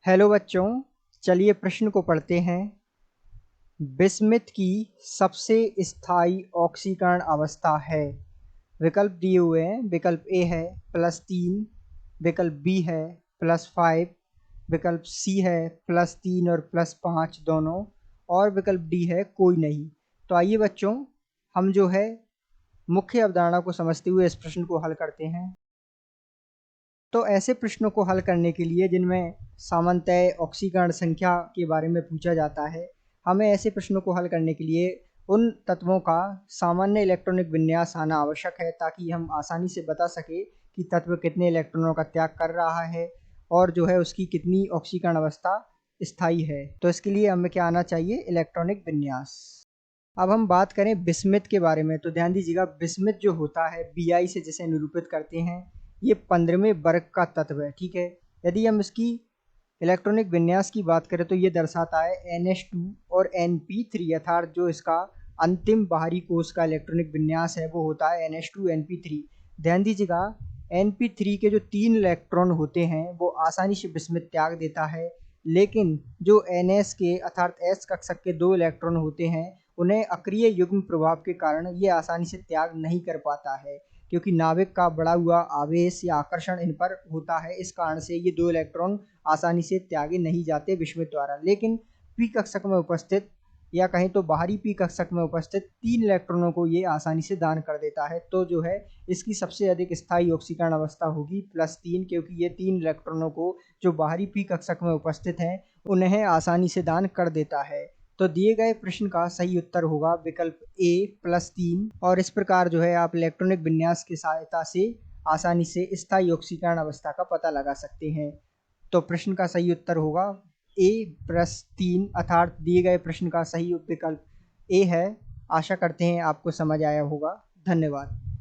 Hello बच्चों, चलिए प्रश्न को पढ़ते हैं। बिस्मिथ की सबसे स्थायी ऑक्सीकरण अवस्था है। विकल्प दिए हुए हैं। विकल्प ए है +3, विकल्प बी है +5, विकल्प सी है +3 और +5 दोनों, और विकल्प डी है कोई नहीं। तो आइए बच्चों, हम जो है मुख्य अवधारणा को समझते हुए इस प्रश्न को हल करते हैं। तो ऐसे प्रश्नों को हल करने के लिए जिनमें सामान्यतः ऑक्सीकरण संख्या के बारे में पूछा जाता है, हमें ऐसे प्रश्नों को हल करने के लिए उन तत्वों का सामान्य इलेक्ट्रॉनिक विन्यास आना आवश्यक है, ताकि हम आसानी से बता सके कि तत्व कितने इलेक्ट्रॉनों का त्याग कर रहा है और जो है उसकी कितनी ऑक्सीकरण अवस्था स्थायी है। तो इसके लिए हमें क्या आना चाहिए? इलेक्ट्रॉनिक विन्यास। अब हम बात करें बिस्मिथ के बारे में, तो ध्यान दीजिएगा, बिस्मिथ जो होता है Bi से जिसे निरूपित करते हैं, ये 15वें वर्ग का तत्व है। ठीक है, यदि हम इसकी इलेक्ट्रॉनिक विन्यास की बात करें तो ये दर्शाता है NH2 और Np3, अर्थात जो इसका अंतिम बाहरी कोश का इलेक्ट्रॉनिक विन्यास है वो होता है NH2 Np3। ध्यान दीजिएगा, Np3 के जो 3 इलेक्ट्रॉन होते हैं वो आसानी से बिस्मिथ त्याग देता है, लेकिन जो NS के अर्थात S कक्षक के 2 इलेक्ट्रॉन होते हैं उन्हें अक्रिय युग्म प्रभाव के कारण ये आसानी से त्याग नहीं कर पाता है, क्योंकि नाभिक का बढ़ा हुआ आवेश या आकर्षण इन पर होता है। इस कारण से ये 2 इलेक्ट्रॉन आसानी से त्यागे नहीं जाते बिस्मिथ द्वारा। लेकिन पी कक्षक में उपस्थित, या कहें तो बाहरी पी कक्षक में उपस्थित 3 इलेक्ट्रॉनों को ये आसानी से दान कर देता है। तो जो है इसकी सबसे अधिक स्थायी ऑक्सीकरण अवस्था होगी +3, क्योंकि ये 3 इलेक्ट्रॉनों को जो बाहरी पी कक्षक में उपस्थित हैं उन्हें आसानी से दान कर देता है। तो दिए गए प्रश्न का सही उत्तर होगा विकल्प ए +3, और इस प्रकार जो है आप इलेक्ट्रॉनिक विन्यास की सहायता से आसानी से स्थायी ऑक्सीकरण अवस्था का पता लगा सकते हैं। तो प्रश्न का सही उत्तर होगा ए +3, अर्थात दिए गए प्रश्न का सही विकल्प ए है। आशा करते हैं आपको समझ आया होगा। धन्यवाद।